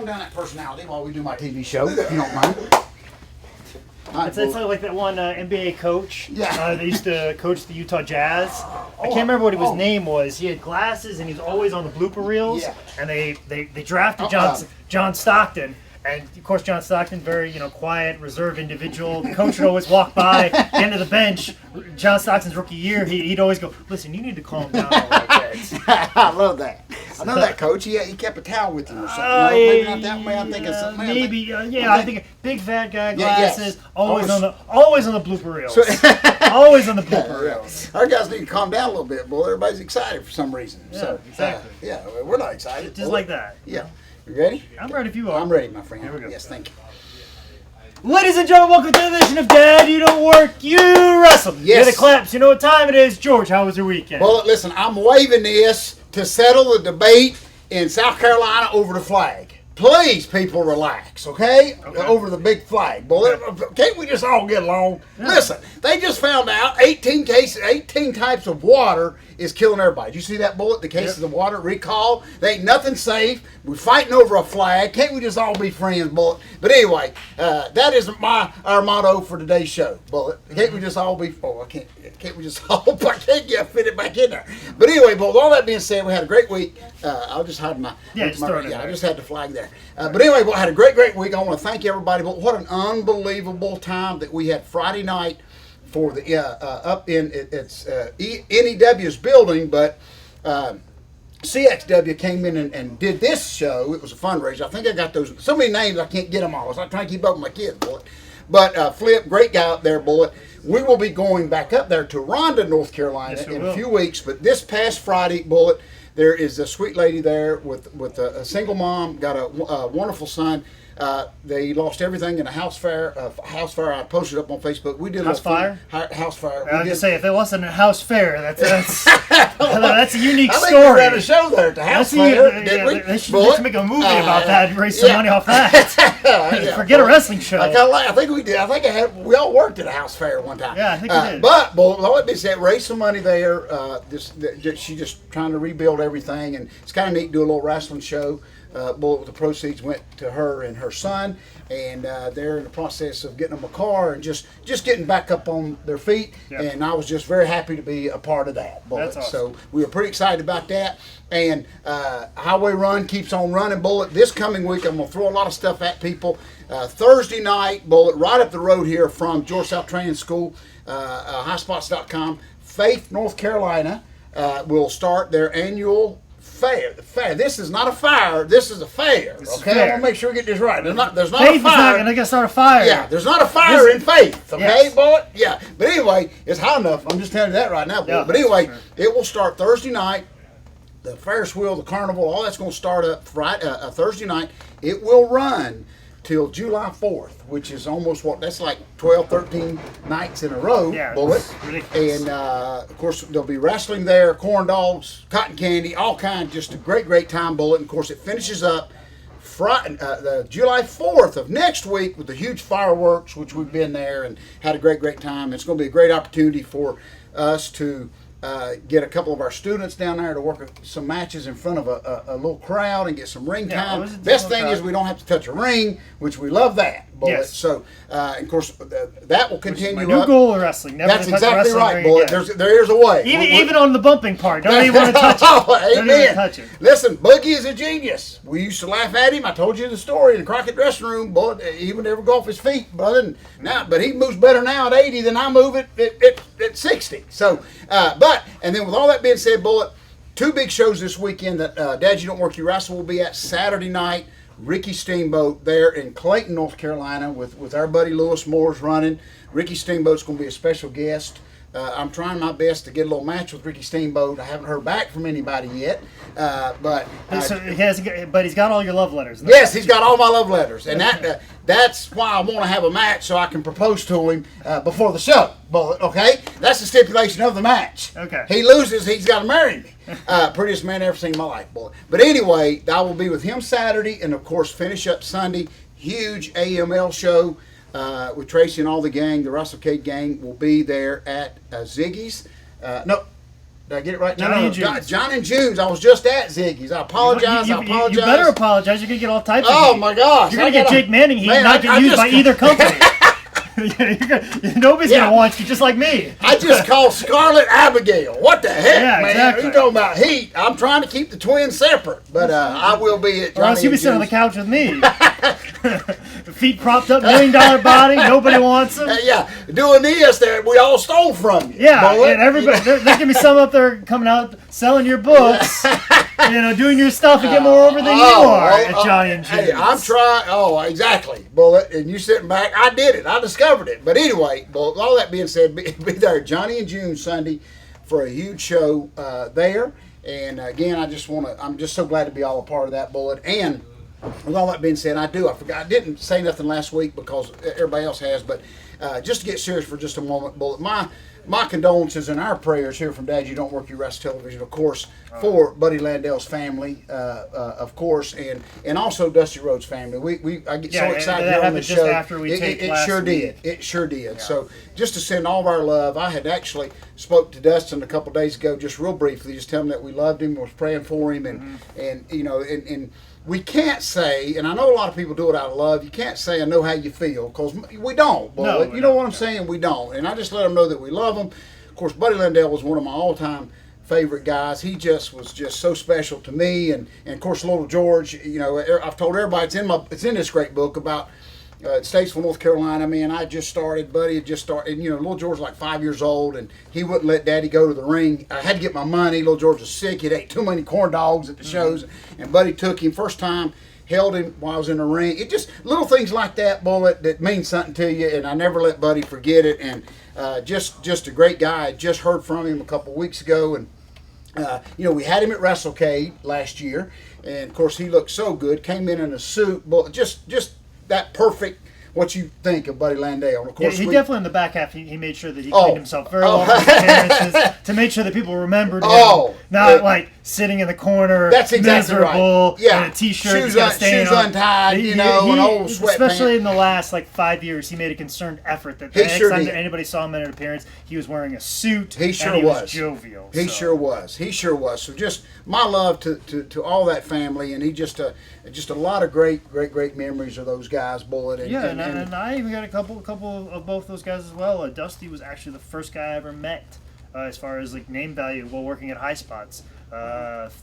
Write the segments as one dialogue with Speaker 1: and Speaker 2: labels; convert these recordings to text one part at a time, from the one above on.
Speaker 1: calm down that personality while we do my TV show, if you don't mind.
Speaker 2: It's like that one NBA coach
Speaker 1: Yeah.
Speaker 2: that used to coach the Utah Jazz. I can't remember what his name was. He had glasses and he was always on the blooper reels.
Speaker 1: Yeah.
Speaker 2: And they drafted John Stockton. And of course, John Stockton, very quiet, reserved individual. The coach would always walk by, get into the bench. John Stockton's rookie year, he'd always go, "Listen, you need to calm down a little bit."
Speaker 1: I love that. I know that coach. He kept a towel with him or something. No, maybe not that way. I'm thinking something.
Speaker 2: Maybe, I think big fat guy, glasses, always on the blooper reels. Always on the blooper reels.
Speaker 1: Our guys need to calm down a little bit, boy. Everybody's excited for some reason.
Speaker 2: Yeah,
Speaker 1: so
Speaker 2: exactly.
Speaker 1: We're not excited.
Speaker 2: Just like that.
Speaker 1: Yeah. You ready?
Speaker 2: I'm ready if you are.
Speaker 1: I'm ready, my friend.
Speaker 2: Here we go.
Speaker 1: Yes, thank you.
Speaker 2: Ladies and gentlemen, welcome to the edition of Dad, You Don't Work, You Wrestle.
Speaker 1: Yes.
Speaker 2: Hear the claps. You know what time it is. George, how was your weekend?
Speaker 1: Well, listen, I'm waving this to settle the debate in South Carolina over the flag. Please, people, relax, okay? Over the big flag. Boy, can't we just all get along? Yeah. Listen, they just found out 18 types of water is killing everybody. Did you see that bullet? The cases of water, recall. They ain't nothing safe. We're fighting over a flag. Can't we just all be friends, Bullet? But anyway, that is our motto for today's show, Bullet. Can't we just all be? Oh, can't we just all? I can't fit it back in there. But anyway, Bullet. With all that being said, we had a great week. I'll just hide my.
Speaker 2: I
Speaker 1: just had the flag there. But anyway, we had a great week. I want to thank everybody. But what an unbelievable time that we had Friday night for the up in NEW's building, but CXW came in and did this show. It was a fundraiser. I think I got those so many names I can't get them all. So I'm trying to keep up with my kids, Bullet. But Flip, great guy up there, Bullet. We will be going back up there to Rhonda, North Carolina in a few weeks. But this past Friday, Bullet, there is a sweet lady there with a single mom, got a wonderful son. They lost everything in a house fire. I posted up on Facebook. We did
Speaker 2: house fire.
Speaker 1: House fire.
Speaker 2: I was gonna say if they lost in a house fair, that's that's a unique story.
Speaker 1: I think we had a show there at the house fair. Did we?
Speaker 2: They should make a movie about that and raise some money off that. Forget a wrestling show.
Speaker 1: I think we did. I think we all worked at a house fair one time.
Speaker 2: Yeah, I think we did.
Speaker 1: But let me say, raise some money there. She just trying to rebuild everything, and it's kind of neat to do a little wrestling show. The proceeds went to her and her son, and they're in the process of getting them a car and just getting back up on their feet. Yep. And I was just very happy to be a part of that. Bullet. That's awesome. So we were pretty excited about that. And Highway Run keeps on running, Bullet. This coming week, I'm going to throw a lot of stuff at people. Thursday night, Bullet, right up the road here from Georgia South Training School, highspots.com, Faith, North Carolina, will start their annual fair. This is not a fire. This is a fair. Okay, I want to make sure we get this right. There's not
Speaker 2: Faith
Speaker 1: a fire.
Speaker 2: Is not going to start a fire.
Speaker 1: Yeah, there's not a fire in Faith. Okay,
Speaker 2: yes.
Speaker 1: Bullet. Yeah, but anyway, it's hot enough. I'm just telling you that right now, Bullet. Yeah, but anyway, it will start Thursday night. The Ferris wheel, the carnival, all that's going to start up Thursday night. It will run till July 4th, which is almost that's like 12, 13 nights in a row, Bullet. And of course, there'll be wrestling there, corn dogs, cotton candy, all kinds. Just a great time, Bullet. And of course, it finishes up Friday, the July 4th of next week with the huge fireworks, which we've been there and had a great time. It's going to be a great opportunity for us to get a couple of our students down there to work some matches in front of a little crowd and get some ring time. Best thing is we don't have to touch a ring, which we love that. Bullet. Yes. So, of course, that will continue.
Speaker 2: My new goal of wrestling. Never
Speaker 1: That's exactly right, Bullet. There is a way.
Speaker 2: Even on the bumping part. Don't even want to touch it.
Speaker 1: Amen. Don't even touch it. Listen, Boogie is a genius. We used to laugh at him. I told you the story in the Crockett dressing room. Bullet, he would never go off his feet, brother. But he moves better now at 80 than I move at 60. So, and then with all that being said, Bullet, two big shows this weekend that Dad, You Don't Work, You Wrestle will be at Saturday night. Ricky Steamboat there in Clayton, North Carolina with our buddy Lewis Moore's running. Ricky Steamboat's going to be a special guest. I'm trying my best to get a little match with Ricky Steamboat. I haven't heard back from anybody yet, but
Speaker 2: he's got all your love letters.
Speaker 1: Yes, he's got all my love letters, and that's why I want to have a match so I can propose to him before the show. Bullet, okay, that's the stipulation of the match.
Speaker 2: Okay,
Speaker 1: he loses, he's got to marry me. Prettiest man I ever seen in my life, Bullet. But anyway, I will be with him Saturday, and of course finish up Sunday. Huge AML show. With Tracy and all the gang, the Russell Cade gang will be there at Ziggy's. Did I get it right?
Speaker 2: Johnny and June's.
Speaker 1: Johnny and June's. I was just at Ziggy's. I apologize. I apologize.
Speaker 2: You better apologize. You're going to get all types of
Speaker 1: Oh,
Speaker 2: heat.
Speaker 1: my gosh.
Speaker 2: You're going to get Jake Manning heat and not get used by either company. Nobody's going to want you, just like me.
Speaker 1: I just called Scarlett Abigail. What the heck, man?
Speaker 2: Exactly.
Speaker 1: You talking about heat? I'm trying to keep the twins separate, but I will be at Johnny.
Speaker 2: Or else you'll be sitting on the couch with me. Feet propped up, $1 million body. Nobody wants them.
Speaker 1: Yeah, doing this that we all stole from you.
Speaker 2: Yeah,
Speaker 1: boy.
Speaker 2: and everybody, there's going to be some up there coming out selling your books, doing your stuff and get more over than you are at Johnny and June's.
Speaker 1: Hey, I'm trying. Oh, exactly, Bullet. And you sitting back. I did it. I discovered it. But anyway, Bullet, all that being said, be there at Johnny and June Sunday for a huge show there. And again, I'm just so glad to be all a part of that, Bullet. And with all that being said, I forgot. I didn't say nothing last week because everybody else has, but just to get serious for just a moment, Bullet, my condolences and our prayers here from Dad You Don't Work Your Rest Television, of course, for Buddy Landell's family, of course, and also Dusty Rhodes' family. I get so excited here on the show.
Speaker 2: After we taped last week.
Speaker 1: It sure did. Yeah. So just to send all of our love, I had actually spoke to Dustin a couple days ago, just real briefly, just telling him that we loved him, was praying for him, and we can't say, and I know a lot of people do it out of love, you can't say I know how you feel, because we don't. No, you know what I'm saying? We don't. And I just let them know that we love them. Of course, Buddy Landell was one of my all-time favorite guys. He just was just so special to me. And of course, little George, I've told everybody it's in this great book about Statesville, North Carolina. Man, Buddy had just started, and little George was like 5 years old, and he wouldn't let Daddy go to the ring. I had to get my money. Little George was sick. He'd ate too many corn dogs at the shows, and Buddy took him first time, held him while I was in the ring. It just little things like that, Bullet, that mean something to you, and I never let Buddy forget it. And just a great guy. I just heard from him a couple weeks ago, and we had him at WrestleCade last year, and of course he looked so good. Came in a suit, but just that perfect. What you think of Buddy Landell? And of course,
Speaker 2: he definitely in the back half he made sure that he cleaned himself very well for his appearances to make sure that people remembered him. Not like sitting in the corner,
Speaker 1: that's exactly
Speaker 2: miserable,
Speaker 1: right.
Speaker 2: in a t-shirt,
Speaker 1: shoes untied, an old sweatpants.
Speaker 2: Especially in the last 5 years, he made a concerted effort that the next time that anybody saw him in an appearance, he was wearing a suit.
Speaker 1: He sure
Speaker 2: and he
Speaker 1: was
Speaker 2: jovial.
Speaker 1: He sure was. So just my love to all that family, and he just a lot of great memories of those guys, Bullet.
Speaker 2: And I even got a couple of both those guys as well. Dusty was actually the first guy I ever met as far as name value while working at High Spots.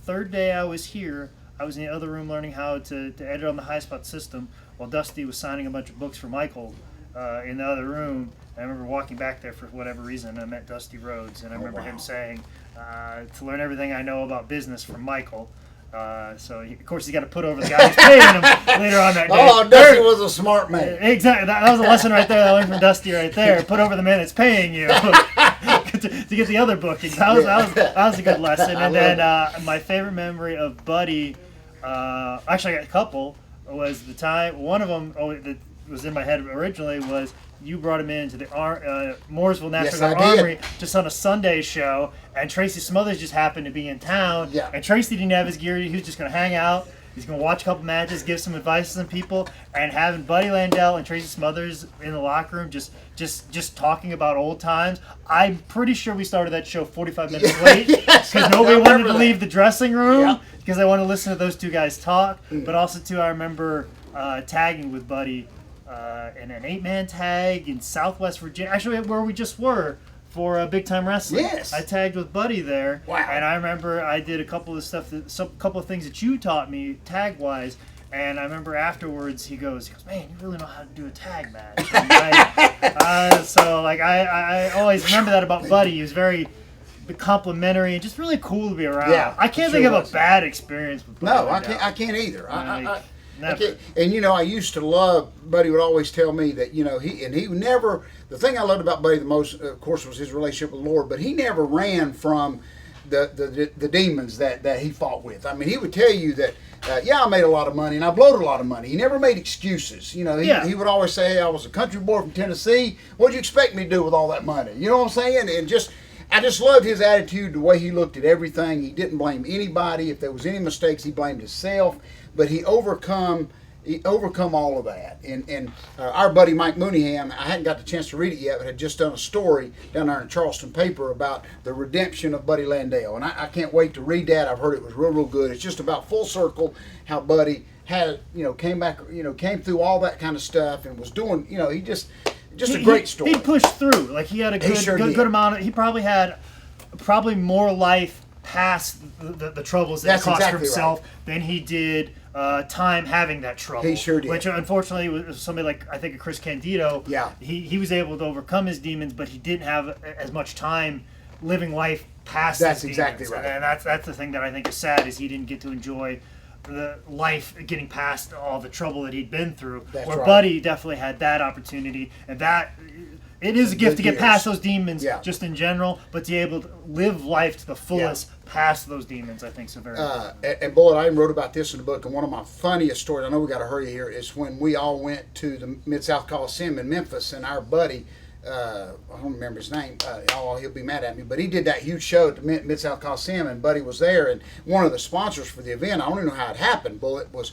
Speaker 2: Third day I was here, I was in the other room learning how to edit on the High Spot system while Dusty was signing a bunch of books for Michael in the other room. I remember walking back there for whatever reason, and I met Dusty Rhodes, and I remember him saying, to learn everything I know about business from Michael. Of course, he's got to put over the guy who's paying him later on that day.
Speaker 1: Oh, Dusty was a smart man.
Speaker 2: Exactly. That was a lesson right there I learned from Dusty right there. Put over the man that's paying you to get the other bookings. That was a good lesson. And then my favorite memory of Buddy, actually I got a couple, was the time, one of them that was in my head originally was you brought him into the Mooresville National Guard Armory just on a Sunday show, and Tracy Smothers just happened to be in town, and Tracy didn't have his gear. He was just going to hang out. He's going to watch a couple matches, give some advice to some people, and having Buddy Landell and Tracy Smothers in the locker room just talking about old times. I'm pretty sure we started that show 45 minutes late because nobody wanted to leave the dressing room because they wanted to listen to those two guys talk. But also, too, I remember tagging with Buddy in an 8-man tag in Southwest Virginia, actually where we just were for Big Time Wrestling.
Speaker 1: Yes.
Speaker 2: I tagged with Buddy there.
Speaker 1: Wow.
Speaker 2: And I remember I did a couple of couple of things that you taught me tag wise. And I remember afterwards he goes, man, you really know how to do a tag match. I always remember that about Buddy. He was very complimentary and just really cool to be around.
Speaker 1: Yeah,
Speaker 2: I can't think of a bad experience with Buddy.
Speaker 1: No, I can't either.
Speaker 2: Never.
Speaker 1: And I used to love. Buddy would always tell me that he never. The thing I loved about Buddy the most, of course, was his relationship with the Lord. But he never ran from the demons that he fought with. I mean, he would tell you that. I made a lot of money and I blowed a lot of money. He never made excuses. He would always say, "Hey, I was a country boy from Tennessee. What'd you expect me to do with all that money?" You know what I'm saying? And I just loved his attitude, the way he looked at everything. He didn't blame anybody. If there was any mistakes, he blamed himself. But he overcome overcome all of that. And our buddy Mike Mooneyham, I hadn't got the chance to read it yet, but had just done a story down there in the Charleston paper about the redemption of Buddy Landale. And I can't wait to read that. I've heard it was real good. It's just about full circle how Buddy had, came back, came through all that kind of stuff and was doing, he just a great story.
Speaker 2: He pushed through. Like, he had a good amount of, he probably had more life past the troubles that he caused for himself than he did time having that trouble.
Speaker 1: He sure did.
Speaker 2: Which unfortunately was somebody like, I think, Chris Candido.
Speaker 1: Yeah.
Speaker 2: He was able to overcome his demons, but he didn't have as much time living life past his demons. That's exactly right. And that's the thing that I think is sad, is he didn't get to enjoy the life getting past all the trouble that he'd been through.
Speaker 1: That's
Speaker 2: where
Speaker 1: right.
Speaker 2: Buddy definitely had that opportunity, and that it is a gift to get past those demons just in general, but to be able to live life to the fullest past those demons, I think, is very important.
Speaker 1: And Bullet, I even wrote about this in the book, and one of my funniest stories, I know we got to hurry here, is when we all went to the Mid-South Coliseum in Memphis, and our buddy, I don't remember his name, he'll be mad at me, but he did that huge show at the Mid-South Coliseum, and Buddy was there, and one of the sponsors for the event, I don't even know how it happened, Bullet, was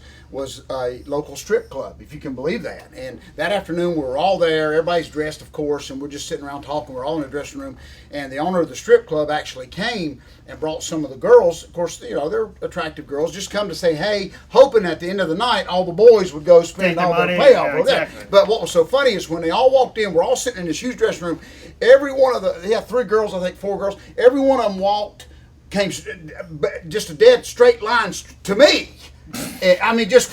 Speaker 1: a local strip club, if you can believe that. And that afternoon we were all there, everybody's dressed, of course, and we're just sitting around talking, we're all in the dressing room, and the owner of the strip club actually came and brought some of the girls, of course, they're attractive girls, just come to say hey, hoping at the end of the night all the boys would go spend all their payoff over there. But what was so funny is when they all walked in, we're all sitting in this huge dressing room, every one of they had 3 girls, I think 4 girls, every one of them came just a dead straight line to me. I mean, just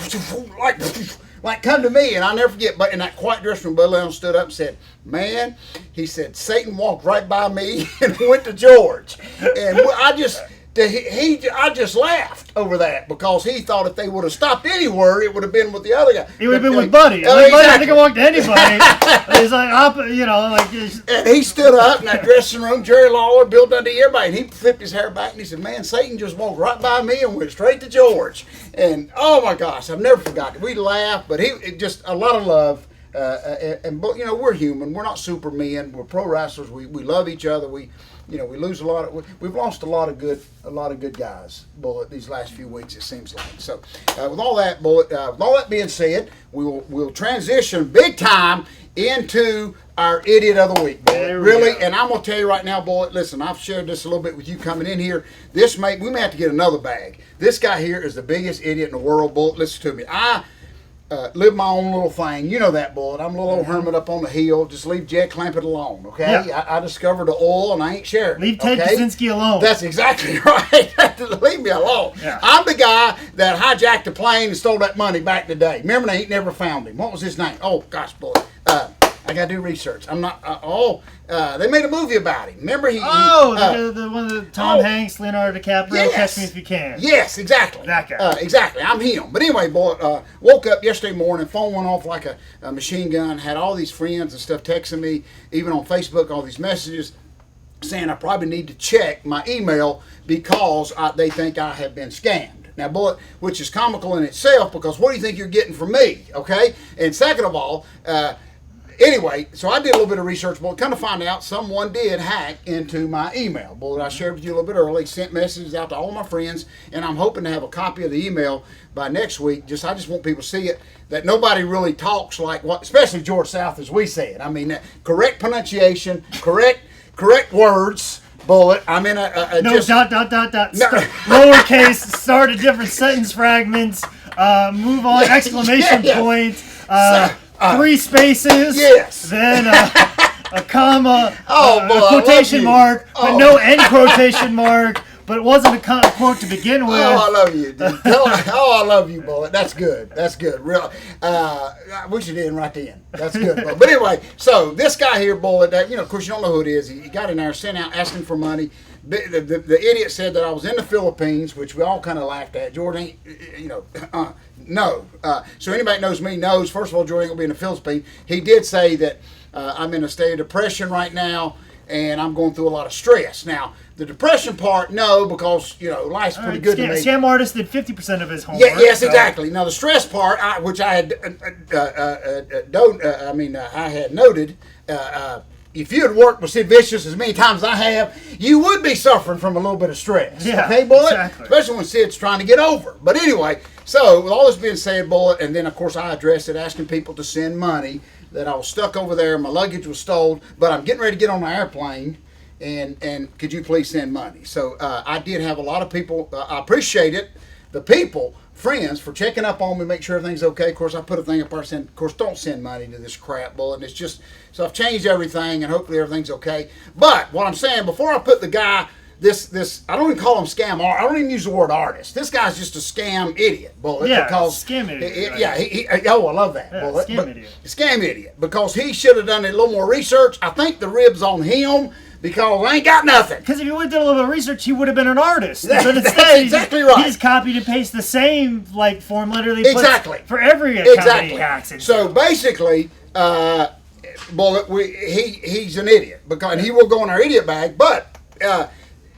Speaker 1: like come to me, and I'll never forget. But in that quiet dressing room, Bud Leon stood up and said, "Man," he said, "Satan walked right by me and went to George," and I just laughed over that because he thought if they would have stopped anywhere, it would have been with the other guy.
Speaker 2: He would have been with Buddy. Buddy I think I walked to anybody. He's like,
Speaker 1: And he stood up in that dressing room. Jerry Lawler, Bill Dundee, everybody, and he flipped his hair back and he said, "Man, Satan just walked right by me and went straight to George." And oh my gosh, I've never forgotten it. We laughed, but just a lot of love. And we're human. We're not supermen. We're pro wrestlers. We love each other. We lose a lot of. We've lost a lot of good guys, Bullet, these last few weeks. It seems like. So, with all that, Bullet. With all that being said, we'll transition big time into our idiot of the week, Bullet. Really, and I'm gonna tell you right now, Bullet. Listen, I've shared this a little bit with you coming in here. We may have to get another bag. This guy here is the biggest idiot in the world, Bullet. Listen to me. I live my own little thing. You know that, Bullet. I'm a little old hermit up on the hill. Just leave Jed Clampett alone, okay? Yeah. I discovered the oil, and I ain't sharing.
Speaker 2: Leave Ted Kaczynski alone.
Speaker 1: That's exactly right. Leave me alone. Yeah. I'm the guy that hijacked the plane and stole that money back in the day. Remember, they ain't never found him. What was his name? Oh, gosh, Bullet. I got to do research. I'm not. They made a movie about him. Remember he?
Speaker 2: The one of Tom Hanks, Leonardo DiCaprio, yes. Catch Me If You Can.
Speaker 1: Yes, exactly.
Speaker 2: That guy.
Speaker 1: Exactly. I'm him. But anyway, boy, woke up yesterday morning, phone went off like a machine gun. Had all these friends and stuff texting me, even on Facebook, all these messages saying I probably need to check my email because they think I have been scammed. Now, Bullet, which is comical in itself, because what do you think you're getting from me? Okay. And second of all. Anyway, so I did a little bit of research, but kind of find out someone did hack into my email. Bullet, I shared with you a little bit early, sent messages out to all my friends, and I'm hoping to have a copy of the email by next week. I just want people to see it, that nobody really talks like especially George South, as we say it. I mean, correct pronunciation, correct words. Bullet. I'm in a
Speaker 2: no
Speaker 1: just,
Speaker 2: dot. No. Lowercase. Start a different sentence fragments. Move on. Exclamation point. 3 spaces.
Speaker 1: Yes.
Speaker 2: Then a comma.
Speaker 1: Boy,
Speaker 2: a quotation mark, but no end quotation mark. But it wasn't a quote to begin with.
Speaker 1: Oh, I love you, dude. I love you, Bullet. That's good. Real. We should end right then. That's good, Bullet. But anyway, so this guy here, Bullet, of course, you don't know who it is. He got in there, sent out, asking for money. The idiot said that I was in the Philippines, which we all kind of laughed at. Jordan ain't, no. So anybody that knows me knows, first of all, Jordan ain't going to be in the Philippines. He did say that I'm in a state of depression right now, and I'm going through a lot of stress. Now, the depression part, no, because, life's pretty good to me.
Speaker 2: Scam artist did 50% of his homework.
Speaker 1: Yes, exactly. Now, the stress part, which I had I had noted, if you had worked with Sid Vicious as many times as I have, you would be suffering from a little bit of stress.
Speaker 2: Yeah,
Speaker 1: okay, Bullet?
Speaker 2: exactly.
Speaker 1: Especially when Sid's trying to get over. But anyway, so with all this being said, Bullet, and then of course I addressed it asking people to send money, that I was stuck over there, my luggage was stolen, but I'm getting ready to get on the airplane, and could you please send money? So I did have a lot of people, I appreciate it, the people, friends, for checking up on me, make sure everything's okay. Of course, I put a thing up there saying, of course, don't send money to this crap, Bullet. And it's just, so I've changed everything, and hopefully everything's okay. But what I'm saying, before I put the guy, this I don't even call him scam art. I don't even use the word artist. This guy's just a scam idiot, Bullet.
Speaker 2: Yeah,
Speaker 1: because
Speaker 2: scam idiot. Right?
Speaker 1: Yeah, oh, I love that.
Speaker 2: Yeah,
Speaker 1: Bullet.
Speaker 2: scam idiot.
Speaker 1: Scam idiot, because he should have done a little more research. I think the rib's on him, because I ain't got nothing.
Speaker 2: Because if he would have done a little bit of research, he would have been an artist.
Speaker 1: That's exactly
Speaker 2: he
Speaker 1: right.
Speaker 2: He just copied and pasted the same form letter they
Speaker 1: Exactly.
Speaker 2: put for every account
Speaker 1: Exactly.
Speaker 2: he hacks into.
Speaker 1: So basically, Bullet, he's an idiot, because he will go in our idiot bag, but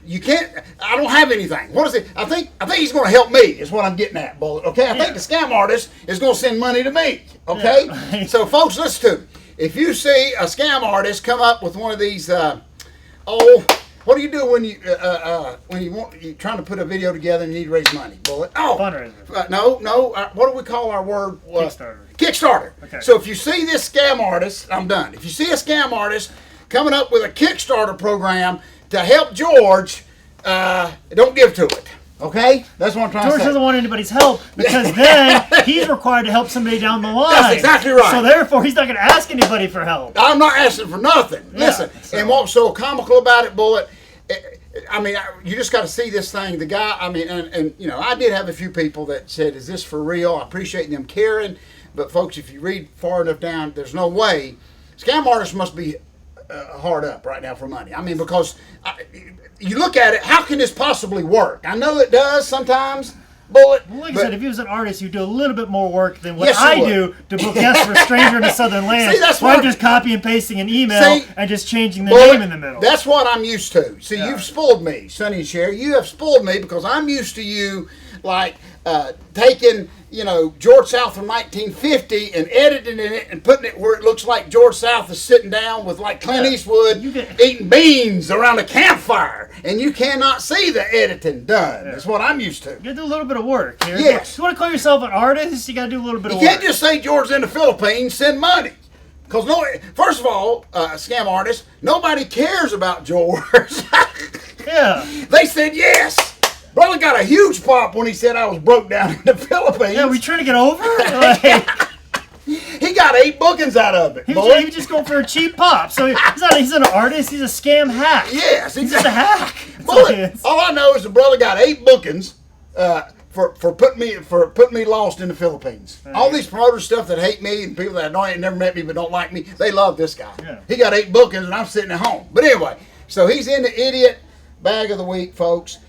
Speaker 1: you can't. I don't have anything. What is it? I think he's going to help me. Is what I'm getting at, Bullet. Okay. I think the scam artist is going to send money to me. Okay.
Speaker 2: Yeah.
Speaker 1: So folks, listen to me. If you see a scam artist come up with one of these, what do you do when you're trying to put a video together and you need to raise money, Bullet? Oh,
Speaker 2: fundraiser.
Speaker 1: No. What do we call our word?
Speaker 2: Kickstarter.
Speaker 1: Kickstarter.
Speaker 2: Okay.
Speaker 1: So if you see this scam artist, I'm done. If you see a scam artist coming up with a Kickstarter program to help George, don't give to it. Okay? That's what I'm trying to say.
Speaker 2: George doesn't want anybody's help, because then he's required to help somebody down the line.
Speaker 1: That's exactly right.
Speaker 2: So therefore, he's not going to ask anybody for help.
Speaker 1: I'm not asking for nothing. Listen, and what's so comical about it, Bullet, I mean, you just got to see this thing. The guy, I mean, and you know, I did have a few people that said, is this for real? I appreciate them caring. But folks, if you read far enough down, there's no way. Scam artists must be hard up right now for money. I mean, because you look at it, how can this possibly work? I know it does sometimes, Bullet.
Speaker 2: Well, like I said, if he was an artist, you'd do a little bit more work than what
Speaker 1: Yes,
Speaker 2: I
Speaker 1: you would.
Speaker 2: do to book guests for a stranger in a southern land.
Speaker 1: See, that's
Speaker 2: where I'm
Speaker 1: what-
Speaker 2: just copy and pasting an email and just changing the
Speaker 1: Bullet,
Speaker 2: name in the middle.
Speaker 1: That's what I'm used to. See, you've spoiled me, Sonny and Sherry. You have spoiled me, because I'm used to you taking, George South from 1950 and editing it and putting it where it looks like George South is sitting down with Clint Eastwood eating beans around a campfire, and you cannot see the editing done. That's what I'm used to.
Speaker 2: You gotta do a little bit of work here.
Speaker 1: Yes.
Speaker 2: If you want to call yourself an artist, you gotta do a little bit of
Speaker 1: You
Speaker 2: work.
Speaker 1: can't just say George's in the Philippines, send money. Because first of all, scam artists, nobody cares about George.
Speaker 2: Yeah.
Speaker 1: They said yes. Brother got a huge pop when he said I was broke down in the Philippines.
Speaker 2: Yeah, we trying to get over it?
Speaker 1: He got 8 bookings out of it.
Speaker 2: He was just going for a cheap pop. So he's not an artist, he's a scam hack.
Speaker 1: Yes,
Speaker 2: He's just a hack. That's
Speaker 1: Bullet, all I know is the brother got 8 bookings for putting me lost in the Philippines. All these promoters stuff that hate me and people that ain't never met me but don't like me, they love this guy.
Speaker 2: Yeah.
Speaker 1: He got 8 bookings and I'm sitting at home. But anyway, so he's in the idiot bag of the week, folks.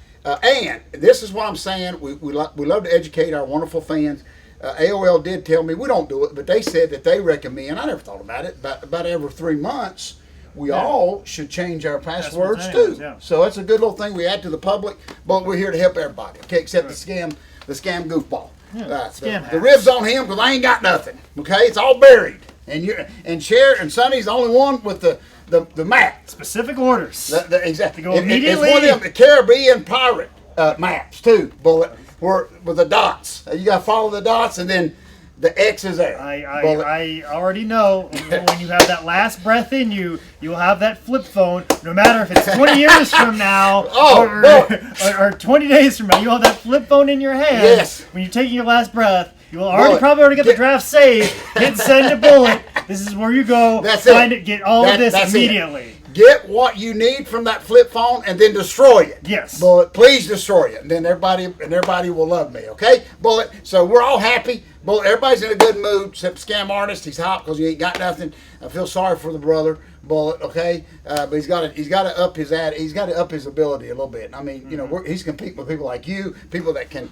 Speaker 1: And this is what I'm saying. We love to educate our wonderful fans. AOL did tell me, we don't do it, but they said that they recommend, I never thought about it, but about every 3 months, we all should change our passwords too.
Speaker 2: Yeah.
Speaker 1: So that's a good little thing we add to the public, but we're here to help everybody, okay, except the scam goofball.
Speaker 2: Scam
Speaker 1: The rib's on him because I ain't got nothing, okay? It's all buried. And Cher and Sonny's the only one with the map.
Speaker 2: Specific orders.
Speaker 1: Exactly.
Speaker 2: Go
Speaker 1: It's
Speaker 2: immediately.
Speaker 1: one of them Caribbean pirate maps too, Bullet, with the dots. You got to follow the dots, and then the X is there.
Speaker 2: I already know when you have that last breath in you, you'll have that flip phone. No matter if it's 20 years from now or 20 days from now, you'll have that flip phone in your hand.
Speaker 1: Yes.
Speaker 2: When you're taking your last breath, you will
Speaker 1: Bullet,
Speaker 2: probably already get the draft saved. Hit send to Bullet. This is where you go.
Speaker 1: That's
Speaker 2: find
Speaker 1: it.
Speaker 2: Get all of this
Speaker 1: That's
Speaker 2: immediately.
Speaker 1: Get what you need from that flip phone and then destroy it.
Speaker 2: Yes.
Speaker 1: Bullet, please destroy it. And then everybody will love me, okay? Bullet, so we're all happy. Bullet, everybody's in a good mood except Scam Artist. He's hot because he ain't got nothing. I feel sorry for the brother, Bullet, okay? But he's got to up his ability a little bit. I mean, he's competing with people like you, people that can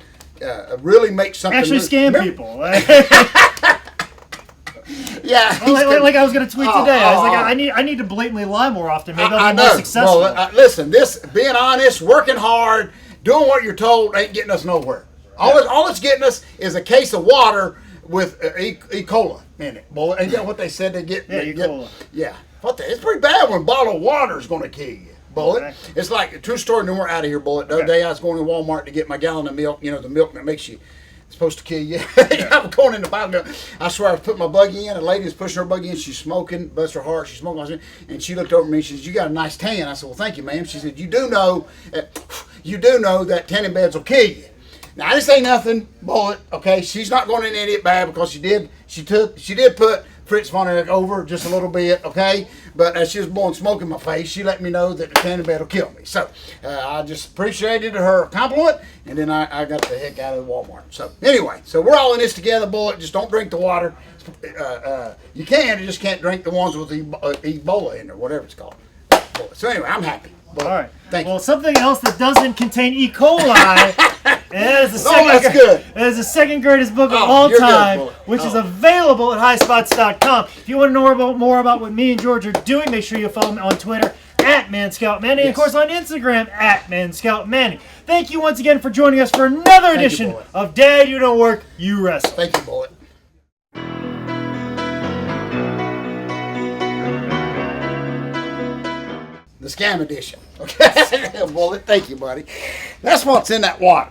Speaker 1: really make something.
Speaker 2: Actually, scam people.
Speaker 1: Yeah,
Speaker 2: like I was gonna tweet today. I was like, I need to blatantly lie more often. Maybe I'll be more successful.
Speaker 1: Well, listen, this being honest, working hard, doing what you're told ain't getting us nowhere. All it's getting us is a case of water with E. coli in it. Well, ain't that what they said they get?
Speaker 2: Yeah, E. coli.
Speaker 1: Yeah. What the? It's pretty bad when bottled water is going to kill you, Bullet.
Speaker 2: Okay.
Speaker 1: It's like a true story. Then we're out of here, Bullet. The other day I was going to Walmart to get my gallon of milk. You know, the milk that makes you. It's supposed to kill you. I'm going in the bottle. I swear, I was putting my buggy in. A lady was pushing her buggy in. She's smoking. Bless her heart. She's smoking. And she looked over at me. She says, "You got a nice tan." I said, "Well, thank you, ma'am." She said, "You do know that tanning beds will kill you." Now, I didn't say nothing, Bullet. Okay, she's not going in an idiot bad because she did put Fritz von Erich over just a little bit. Okay, but as she was blowing smoke in my face, she let me know that the tanning bed will kill me. So I just appreciated her compliment, and then I got the heck out of Walmart. So anyway, so we're all in this together, Bullet. Just don't drink the water. You just can't drink the ones with Ebola in there, whatever it's called. So anyway, I'm happy.
Speaker 2: All right.
Speaker 1: Thank you.
Speaker 2: Well, something else that doesn't contain E. coli is the
Speaker 1: that's good.
Speaker 2: is the second greatest book of
Speaker 1: Oh,
Speaker 2: all
Speaker 1: you're good,
Speaker 2: time,
Speaker 1: Bullet.
Speaker 2: which is available at highspots.com. If you want to know more about what me and George are doing, make sure you follow me on Twitter at ManScoutManny, and of course on Instagram at ManScoutManny. Thank you once again for joining us for another edition
Speaker 1: Bullet.
Speaker 2: of Dad, You Don't Work, You Wrestle.
Speaker 1: Thank you, Bullet. The scam edition. Okay, Bullet. Thank you, buddy. That's what's in that water.